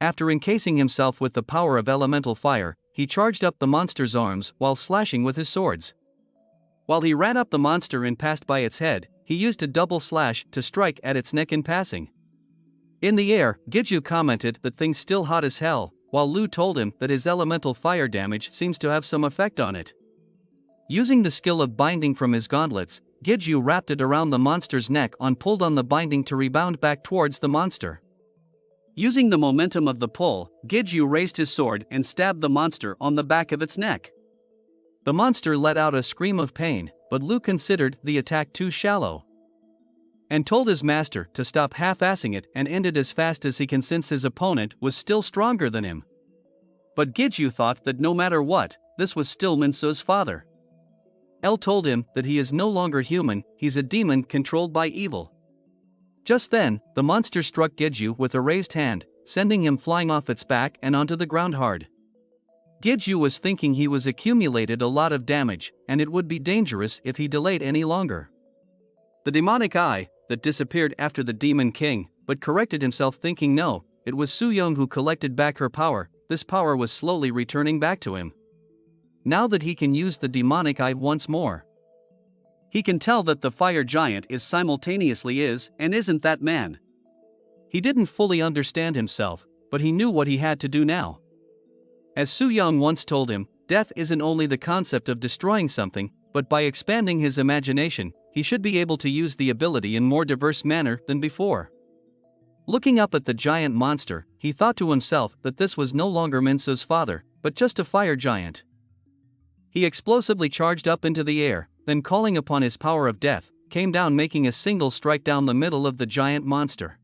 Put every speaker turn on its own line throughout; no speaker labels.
After encasing himself with the power of elemental fire, he charged up the monster's arms while slashing with his swords. While he ran up the monster and passed by its head, he used a double slash to strike at its neck in passing. In the air, Giju commented that things still hot as hell, while Lu told him that his elemental fire damage seems to have some effect on it. Using the skill of binding from his gauntlets, Giju wrapped it around the monster's neck and pulled on the binding to rebound back towards the monster. Using the momentum of the pull, Giju raised his sword and stabbed the monster on the back of its neck. The monster let out a scream of pain, but Lu considered the attack too shallow and told his master to stop half-assing it and end it as fast as he can since his opponent was still stronger than him. But Giju thought that no matter what, this was still Minsu's father. El told him that he is no longer human, he's a demon controlled by evil. Just then, the monster struck Giju with a raised hand, sending him flying off its back and onto the ground hard. Giju was thinking he was accumulated a lot of damage, and it would be dangerous if he delayed any longer. The demonic eye, that disappeared after the demon king, but corrected himself thinking no, it was Su-young who collected back her power, this power was slowly returning back to him. Now that he can use the demonic eye once more, he can tell that the fire giant is simultaneously is and isn't that man. He didn't fully understand himself, but he knew what he had to do now. As Su-young once told him, death isn't only the concept of destroying something, but by expanding his imagination, he should be able to use the ability in more diverse manner than before. Looking up at the giant monster, he thought to himself that this was no longer Minsu's father, but just a fire giant. He explosively charged up into the air, then calling upon his power of death, came down making a single strike down the middle of the giant monster.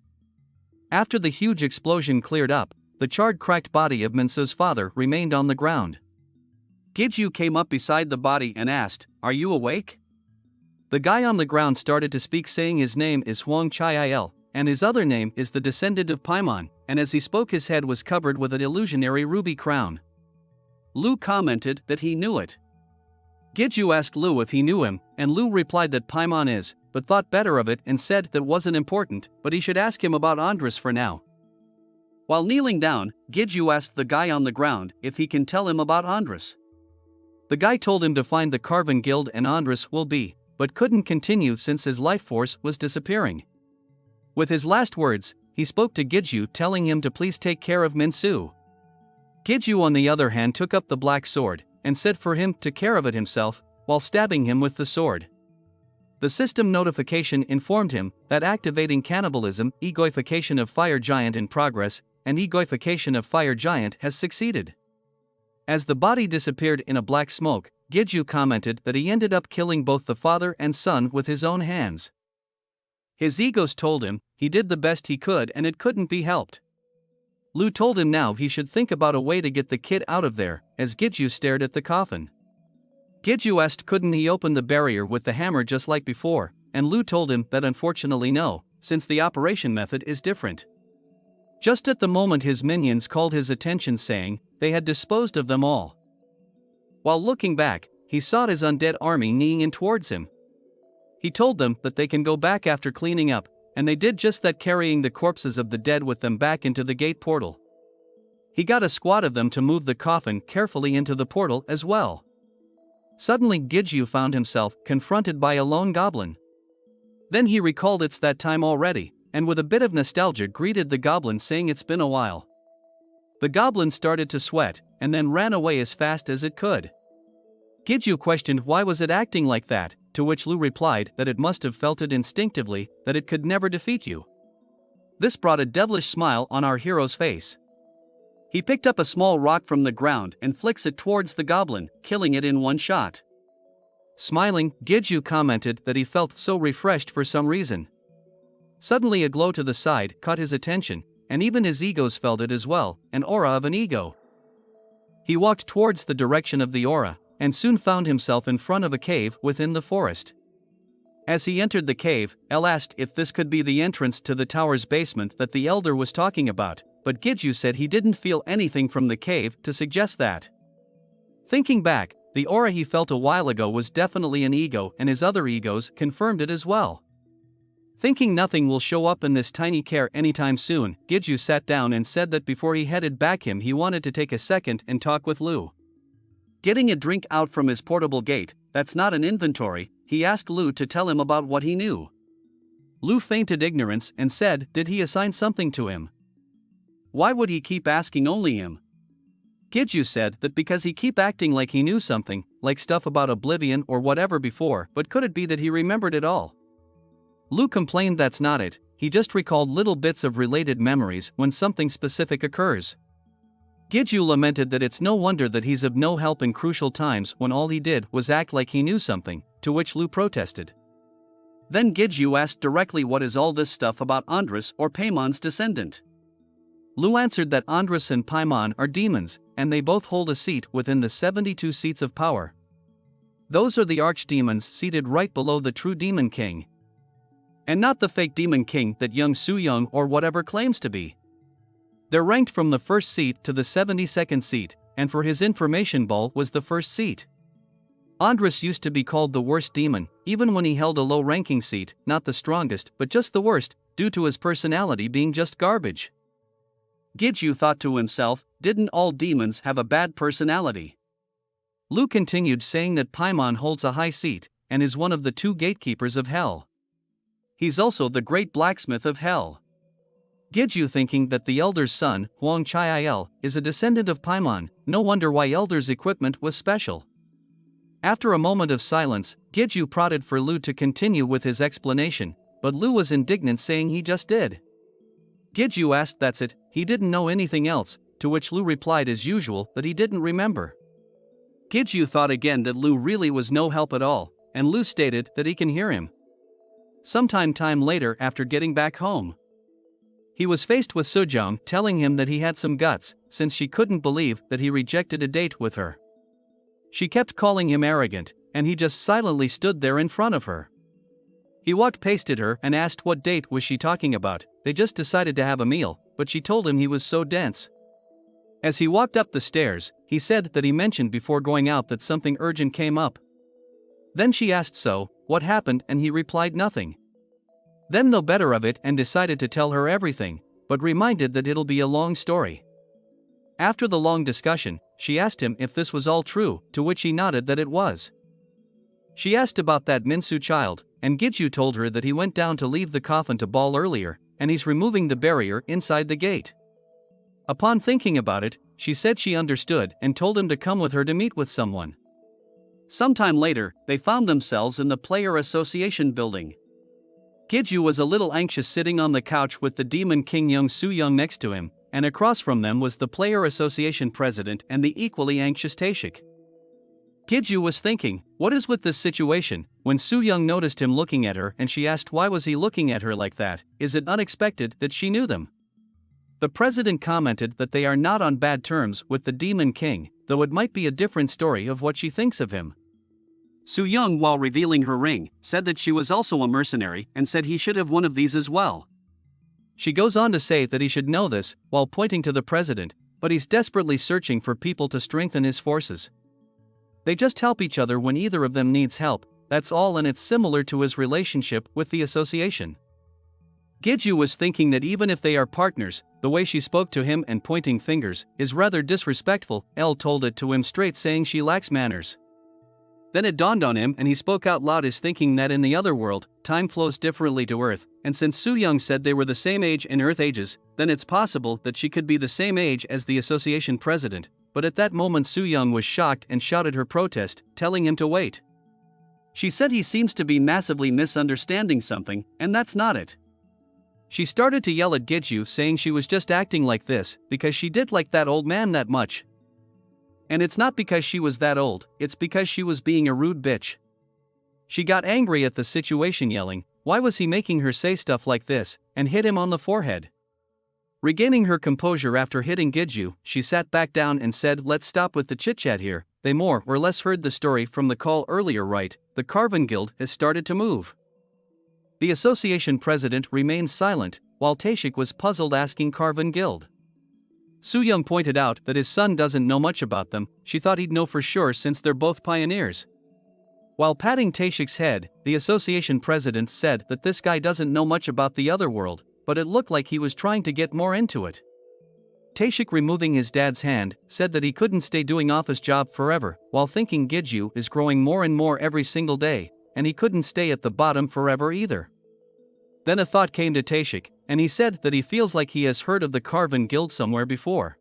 After the huge explosion cleared up, the charred cracked body of Minsu's father remained on the ground. Giju came up beside the body and asked, "Are you awake?" The guy on the ground started to speak saying his name is Huang Chiil, and his other name is the descendant of Paimon, and as he spoke his head was covered with an illusionary ruby crown. Lu commented that he knew it. Giju asked Lu if he knew him, and Lu replied that Paimon is, but thought better of it and said that wasn't important, but he should ask him about Andress for now. While kneeling down, Giju asked the guy on the ground if he can tell him about Andress. The guy told him to find the Carvin Guild and Andress will be, but couldn't continue since his life force was disappearing. With his last words, he spoke to Giju telling him to please take care of Minsu. Giju on the other hand took up the black sword, and said for him to care of it himself, while stabbing him with the sword. The system notification informed him that activating cannibalism, egoification of fire giant in progress, and egoification of fire giant has succeeded. As the body disappeared in a black smoke, Giju commented that he ended up killing both the father and son with his own hands. His egos told him he did the best he could and it couldn't be helped. Lu told him now he should think about a way to get the kid out of there, as Giju stared at the coffin. Giju asked couldn't he open the barrier with the hammer just like before, and Lu told him that unfortunately no, since the operation method is different. Just at the moment his minions called his attention saying they had disposed of them all. While looking back, he saw his undead army kneeing in towards him. He told them that they can go back after cleaning up, and they did just that, carrying the corpses of the dead with them back into the gate portal. He got a squad of them to move the coffin carefully into the portal as well. Suddenly Giju found himself confronted by a lone goblin. Then he recalled it's that time already, and with a bit of nostalgia greeted the goblin saying it's been a while. The goblin started to sweat, and then ran away as fast as it could. Giju questioned why was it acting like that, to which Lu replied that it must have felt it instinctively, that it could never defeat you. This brought a devilish smile on our hero's face. He picked up a small rock from the ground and flicks it towards the goblin, killing it in one shot. Smiling, Giju commented that he felt so refreshed for some reason. Suddenly a glow to the side caught his attention, and even his egos felt it as well, an aura of an ego. He walked towards the direction of the aura, and soon found himself in front of a cave within the forest. As he entered the cave, El asked if this could be the entrance to the tower's basement that the elder was talking about, but Giju said he didn't feel anything from the cave to suggest that. Thinking back, the aura he felt a while ago was definitely an ego and his other egos confirmed it as well. Thinking nothing will show up in this tiny care anytime soon, Giju sat down and said that before he headed back he wanted to take a second and talk with Lu. Getting a drink out from his portable gate, that's not an inventory, he asked Lu to tell him about what he knew. Lu feigned ignorance and said, did he assign something to him? Why would he keep asking only him? Giju said that because he keep acting like he knew something, like stuff about oblivion or whatever before, but could it be that he remembered it all? Lu complained that's not it, he just recalled little bits of related memories when something specific occurs. Giju lamented that it's no wonder that he's of no help in crucial times when all he did was act like he knew something, to which Lu protested. Then Giju asked directly what is all this stuff about Andress or Paimon's descendant. Lu answered that Andress and Paimon are demons, and they both hold a seat within the 72 seats of power. Those are the archdemons seated right below the true demon king. And not the fake demon king that young Su-young or whatever claims to be. They're ranked from the first seat to the 72nd seat, and for his information Ball was the first seat. Andress used to be called the worst demon, even when he held a low-ranking seat, not the strongest but just the worst, due to his personality being just garbage. Giju thought to himself, didn't all demons have a bad personality? Lu continued saying that Paimon holds a high seat, and is one of the 2 gatekeepers of hell. He's also the great blacksmith of hell. Giju thinking that the elder's son, Huang Chiil, is a descendant of Paimon, no wonder why elder's equipment was special. After a moment of silence, Giju prodded for Lu to continue with his explanation, but Lu was indignant saying he just did. Giju asked that's it, he didn't know anything else, to which Lu replied as usual that he didn't remember. Giju thought again that Lu really was no help at all, and Lu stated that he can hear him. Sometime later after getting back home, he was faced with Sujong telling him that he had some guts, since she couldn't believe that he rejected a date with her. She kept calling him arrogant, and he just silently stood there in front of her. He walked past her and asked what date was she talking about. They just decided to have a meal, but she told him he was so dense. As he walked up the stairs, he said that he mentioned before going out that something urgent came up. Then she asked so, what happened, and he replied nothing. Then they'll better of it and decided to tell her everything, but reminded that it'll be a long story. After the long discussion, she asked him if this was all true, to which he nodded that it was. She asked about that Minsu child, and Giju told her that he went down to leave the coffin to Ball earlier, and he's removing the barrier inside the gate. Upon thinking about it, she said she understood and told him to come with her to meet with someone. Sometime later, they found themselves in the Player Association building. Giju was a little anxious sitting on the couch with the demon king Young Su-young next to him, and across from them was the Player Association president and the equally anxious Taeshik. Giju was thinking, what is with this situation, when Su-young noticed him looking at her and she asked why was he looking at her like that, is it unexpected that she knew them? The president commented that they are not on bad terms with the demon king, though it might be a different story of what she thinks of him. Su-young, while revealing her ring, said that she was also a mercenary and said he should have one of these as well. She goes on to say that he should know this, while pointing to the president, but he's desperately searching for people to strengthen his forces. They just help each other when either of them needs help, that's all, and it's similar to his relationship with the association. Giju was thinking that even if they are partners, the way she spoke to him and pointing fingers is rather disrespectful. Elle told it to him straight, saying she lacks manners. Then it dawned on him and he spoke out loud, his thinking that in the other world, time flows differently to Earth, and since Su-young said they were the same age in Earth ages, then it's possible that she could be the same age as the association president, but at that moment Su-young was shocked and shouted her protest, telling him to wait. She said he seems to be massively misunderstanding something, and that's not it. She started to yell at Giju, saying she was just acting like this because she did like that old man that much. And it's not because she was that old, it's because she was being a rude bitch. She got angry at the situation, yelling, why was he making her say stuff like this, and hit him on the forehead. Regaining her composure after hitting Giju, she sat back down and said, let's stop with the chit-chat here. They more or less heard the story from the call earlier, right? The Carvin Guild has started to move. The association president remained silent, while Taeshik was puzzled, asking Carvin Guild. Su-young pointed out that his son doesn't know much about them. She thought he'd know for sure since they're both pioneers. While patting Taeshik's head, the association president said that this guy doesn't know much about the other world, but it looked like he was trying to get more into it. Taeshik, removing his dad's hand, said that he couldn't stay doing office job forever, while thinking Giju is growing more and more every single day, and he couldn't stay at the bottom forever either. Then a thought came to Taeshik, and he said that he feels like he has heard of the Carvin Guild somewhere before.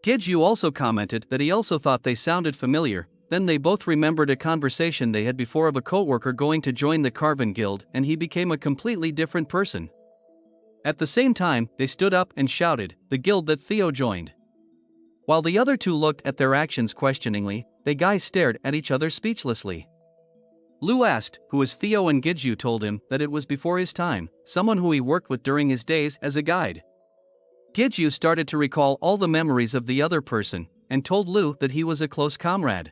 Giju also commented that he also thought they sounded familiar. Then they both remembered a conversation they had before of a co-worker going to join the Carvin Guild, and he became a completely different person. At the same time, they stood up and shouted, "The guild that Theo joined." While the other two looked at their actions questioningly, the guys stared at each other speechlessly. Lu asked who is Theo, and Giju told him that it was before his time, someone who he worked with during his days as a guide. Giju started to recall all the memories of the other person, and told Lu that he was a close comrade.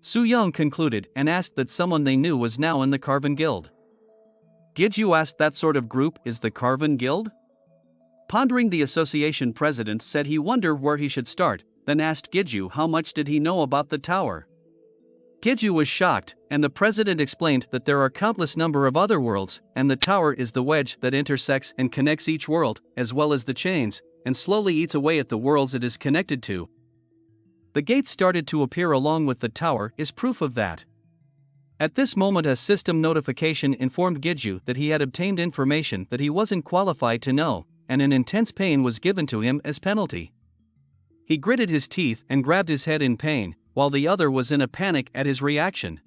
Su Young concluded and asked that someone they knew was now in the Carvin Guild. Giju asked that sort of group is the Carvin Guild? Pondering, the association president said he wondered where he should start, then asked Giju how much did he know about the tower. Giju was shocked, and the president explained that there are countless number of other worlds, and the tower is the wedge that intersects and connects each world, as well as the chains, and slowly eats away at the worlds it is connected to. The gates started to appear along with the tower is proof of that. At this moment a system notification informed Giju that he had obtained information that he wasn't qualified to know, and an intense pain was given to him as penalty. He gritted his teeth and grabbed his head in pain, while the other was in a panic at his reaction.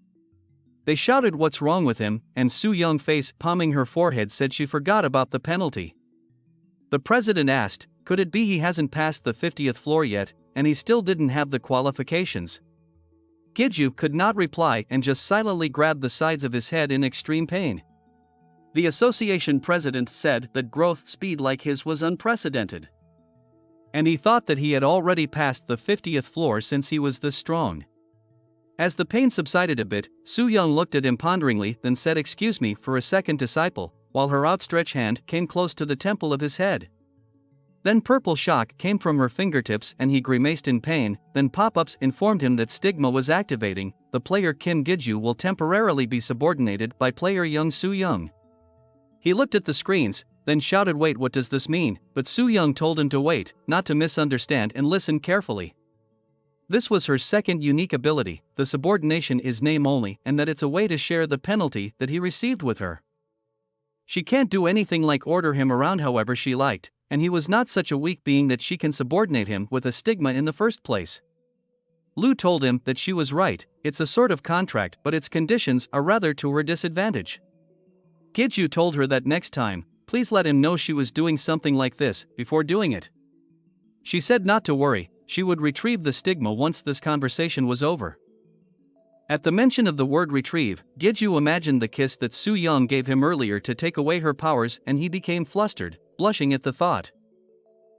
They shouted what's wrong with him, and Su Young, face palming her forehead, said she forgot about the penalty. The president asked, could it be he hasn't passed the 50th floor yet, and he still didn't have the qualifications? Giju could not reply and just silently grabbed the sides of his head in extreme pain. The association president said that growth speed like his was unprecedented. And he thought that he had already passed the 50th floor since he was this strong. As the pain subsided a bit, Su Young looked at him ponderingly, then said, "Excuse me for a second, disciple," while her outstretched hand came close to the temple of his head. Then purple shock came from her fingertips and he grimaced in pain. Then pop-ups informed him that stigma was activating. The player Kim Giju will temporarily be subordinated by player young Su Young. He looked at the screens, then shouted, "Wait, what does this mean?" But Su Young told him to wait, not to misunderstand, and listen carefully. This was her second unique ability. The subordination is name only, and that it's a way to share the penalty that he received with her. She can't do anything like order him around however she liked, and he was not such a weak being that she can subordinate him with a stigma in the first place. Lu told him that she was right, it's a sort of contract, but its conditions are rather to her disadvantage. Giju told her that next time, please let him know she was doing something like this before doing it. She said not to worry, she would retrieve the stigma once this conversation was over. At the mention of the word retrieve, Giju imagined the kiss that Su Young gave him earlier to take away her powers, and he became flustered, blushing at the thought.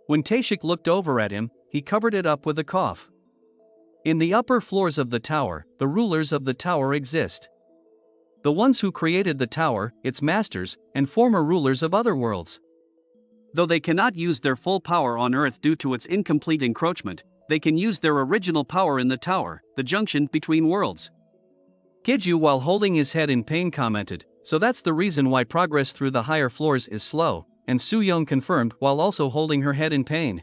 When Taeshik looked over at him, he covered it up with a cough. In the upper floors of the tower, the rulers of the tower exist. The ones who created the tower, its masters, and former rulers of other worlds. Though they cannot use their full power on Earth due to its incomplete encroachment, they can use their original power in the tower, the junction between worlds. Giju, while holding his head in pain, commented, "So that's the reason why progress through the higher floors is slow," and Su Young confirmed while also holding her head in pain.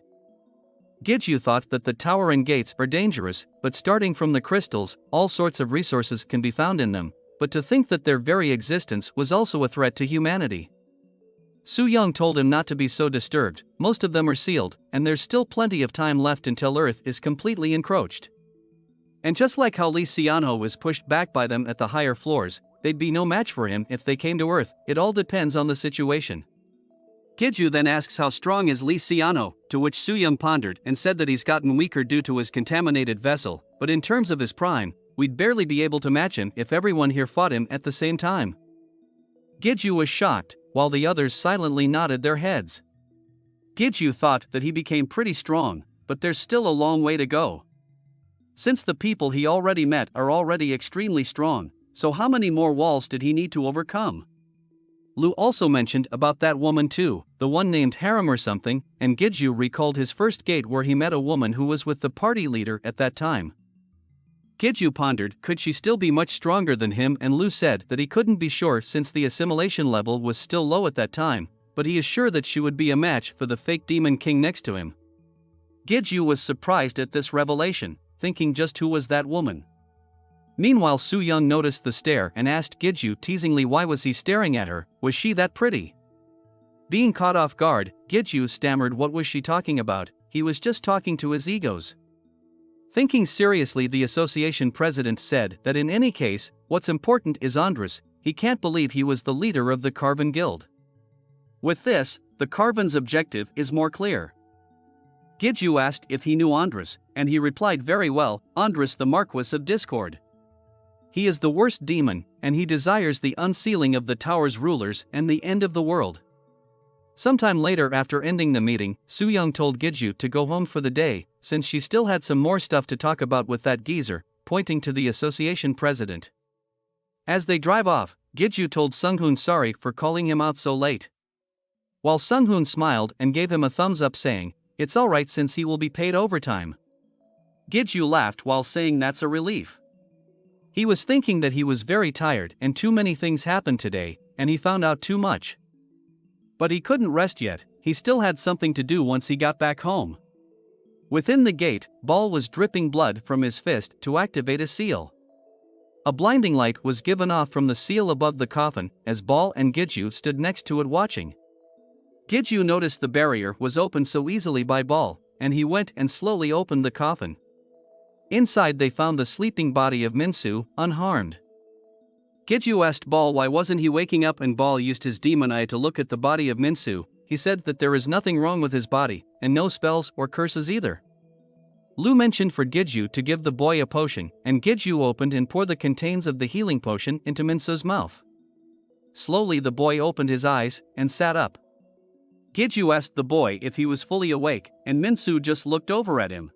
Giju thought that the tower and gates are dangerous, but starting from the crystals, all sorts of resources can be found in them, but to think that their very existence was also a threat to humanity. Su Young told him not to be so disturbed, most of them are sealed, and there's still plenty of time left until Earth is completely encroached. And just like how Lee Xianho was pushed back by them at the higher floors, they'd be no match for him if they came to Earth, it all depends on the situation. Giju then asks how strong is Lee Xianho, to which Su Young pondered and said that he's gotten weaker due to his contaminated vessel, but in terms of his prime, we'd barely be able to match him if everyone here fought him at the same time. Giju was shocked, while the others silently nodded their heads. Giju thought that he became pretty strong, but there's still a long way to go. Since the people he already met are already extremely strong, so how many more walls did he need to overcome? Lu also mentioned about that woman too, the one named Harem or something, and Giju recalled his first gate where he met a woman who was with the party leader at that time. Gidju pondered, could she still be much stronger than him, and Lu said that he couldn't be sure since the assimilation level was still low at that time, but he is sure that she would be a match for the fake demon king next to him. Gidju was surprised at this revelation, thinking just who was that woman. Meanwhile, Su Young noticed the stare and asked Gidju teasingly why was he staring at her, was she that pretty? Being caught off guard, Gidju stammered what was she talking about, he was just talking to his egos. Thinking seriously, the association president said that in any case, what's important is Andress, he can't believe he was the leader of the Carvin Guild. With this, the Carvin's objective is more clear. Gidju asked if he knew Andress, and he replied very well, Andress the Marquis of Discord. He is the worst demon, and he desires the unsealing of the tower's rulers and the end of the world. Sometime later, after ending the meeting, Su Young told Gidju to go home for the day, since she still had some more stuff to talk about with that geezer, pointing to the association president. As they drive off, Gidju told Sunghoon sorry for calling him out so late. While Sunghoon smiled and gave him a thumbs up saying, it's alright since he will be paid overtime. Gidju laughed while saying that's a relief. He was thinking that he was very tired and too many things happened today, and he found out too much. But he couldn't rest yet, he still had something to do once he got back home. Within the gate, Ball was dripping blood from his fist to activate a seal. A blinding light was given off from the seal above the coffin as Ball and Gidju stood next to it watching. Gidju noticed the barrier was opened so easily by Ball, and he went and slowly opened the coffin. Inside they found the sleeping body of Minsu, unharmed. Gidju asked Ball why wasn't he waking up, and Ball used his demon eye to look at the body of Minsu. He said that there is nothing wrong with his body, and no spells or curses either. Lu mentioned for Gidju to give the boy a potion, and Gidju opened and poured the contents of the healing potion into Minsu's mouth. Slowly the boy opened his eyes and sat up. Gidju asked the boy if he was fully awake, and Minsu just looked over at him.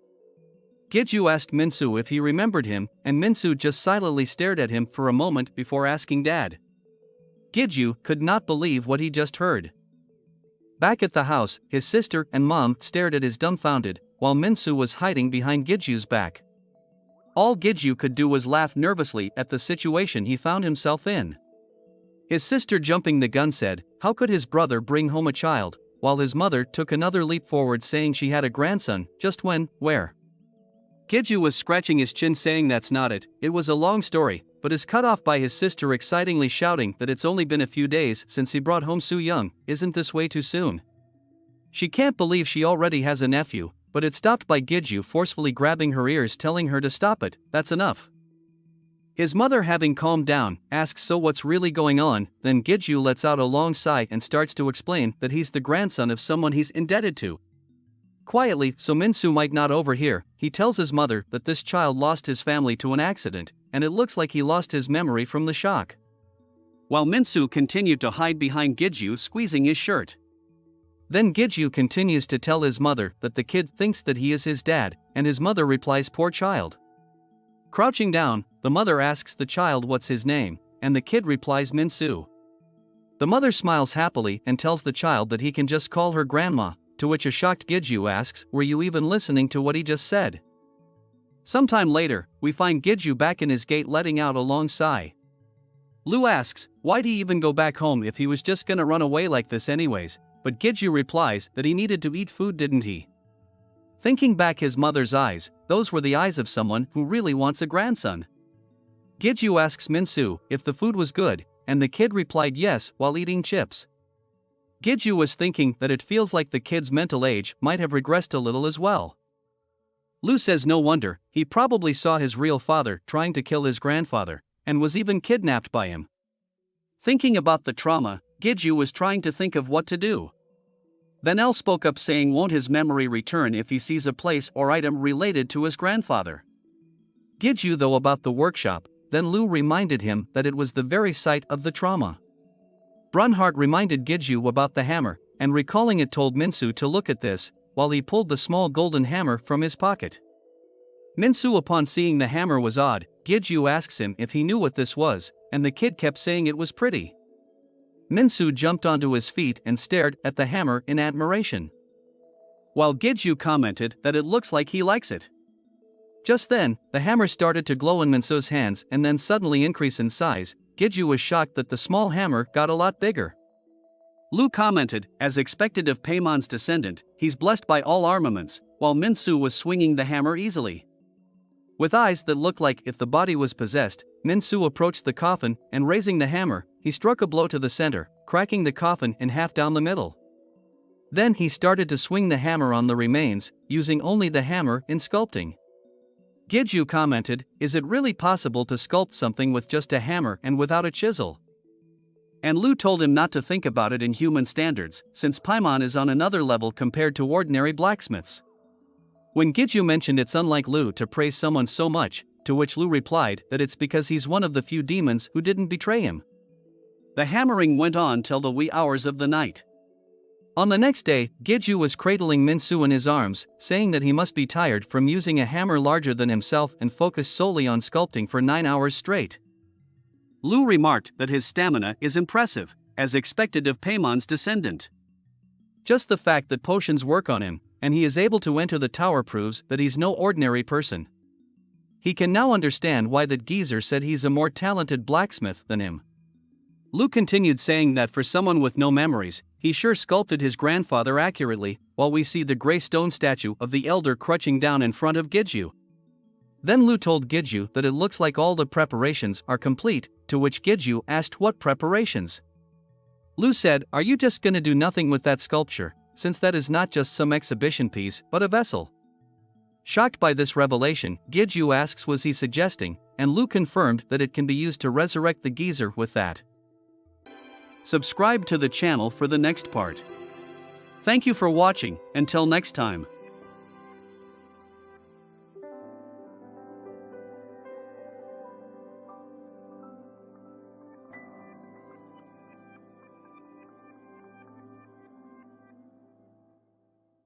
Gidju asked Minsu if he remembered him, and Minsu just silently stared at him for a moment before asking Dad. Gidju could not believe what he just heard. Back at the house, his sister and mom stared at his dumbfounded, while Minsu was hiding behind Gidju's back. All Gidju could do was laugh nervously at the situation he found himself in. His sister, jumping the gun, said, how could his brother bring home a child, while his mother took another leap forward saying she had a grandson, just when, where? Gidju was scratching his chin saying that's not it, it was a long story, but is cut off by his sister excitingly shouting that it's only been a few days since he brought home Su Young, isn't this way too soon? She can't believe she already has a nephew, but it's stopped by Gidju forcefully grabbing her ears telling her to stop it, that's enough. His mother, having calmed down, asks so what's really going on, then Gidju lets out a long sigh and starts to explain that he's the grandson of someone he's indebted to. Quietly, so Minsu might not overhear, he tells his mother that this child lost his family to an accident, and it looks like he lost his memory from the shock. While Minsu continued to hide behind Gidju, squeezing his shirt. Then Gidju continues to tell his mother that the kid thinks that he is his dad, and his mother replies, poor child. Crouching down, the mother asks the child what's his name, and the kid replies Minsu. The mother smiles happily and tells the child that he can just call her grandma, to which a shocked Gidju asks, were you even listening to what he just said? Sometime later, we find Gidju back in his gate letting out a long sigh. Lu asks, why'd he even go back home if he was just gonna run away like this anyways, but Gidju replies that he needed to eat food, didn't he? Thinking back his mother's eyes, those were the eyes of someone who really wants a grandson. Gidju asks Minsu if the food was good, and the kid replied yes while eating chips. Gidju was thinking that it feels like the kid's mental age might have regressed a little as well. Lu says no wonder, he probably saw his real father trying to kill his grandfather, and was even kidnapped by him. Thinking about the trauma, Gidju was trying to think of what to do. Then El spoke up saying won't his memory return if he sees a place or item related to his grandfather? Gidju though about the workshop, then Lu reminded him that it was the very site of the trauma. Brunhart reminded Gidju about the hammer, and recalling it told Minsu to look at this, while he pulled the small golden hammer from his pocket. Minsu, upon seeing the hammer, was odd. Gidju asks him if he knew what this was, and the kid kept saying it was pretty. Minsu jumped onto his feet and stared at the hammer in admiration, while Gidju commented that it looks like he likes it. Just then, the hammer started to glow in Minsu's hands and then suddenly increase in size. Giju was shocked that the small hammer got a lot bigger. Lu commented, as expected of Paimon's descendant, he's blessed by all armaments, while Minsu was swinging the hammer easily. With eyes that looked like if the body was possessed, Minsu approached the coffin and raising the hammer, he struck a blow to the center, cracking the coffin in half down the middle. Then he started to swing the hammer on the remains, using only the hammer in sculpting. Giju commented, is it really possible to sculpt something with just a hammer and without a chisel? And Lu told him not to think about it in human standards, since Paimon is on another level compared to ordinary blacksmiths. When Giju mentioned it's unlike Lu to praise someone so much, to which Lu replied that it's because he's one of the few demons who didn't betray him. The hammering went on till the wee hours of the night. On the next day, Giju was cradling Minsu in his arms, saying that he must be tired from using a hammer larger than himself and focus solely on sculpting for 9 hours straight. Lu remarked that his stamina is impressive, as expected of Paimon's descendant. Just the fact that potions work on him, and he is able to enter the tower proves that he's no ordinary person. He can now understand why that geezer said he's a more talented blacksmith than him. Lu continued saying that for someone with no memories, he sure sculpted his grandfather accurately, while we see the grey stone statue of the elder crouching down in front of Giju. Then Lu told Giju that it looks like all the preparations are complete, to which Giju asked what preparations. Lu said, are you just gonna do nothing with that sculpture, since that is not just some exhibition piece but a vessel? Shocked by this revelation, Giju asks was he suggesting, and Lu confirmed that it can be used to resurrect the geezer with that. Subscribe to the channel for the next part. Thank you for watching, until next time.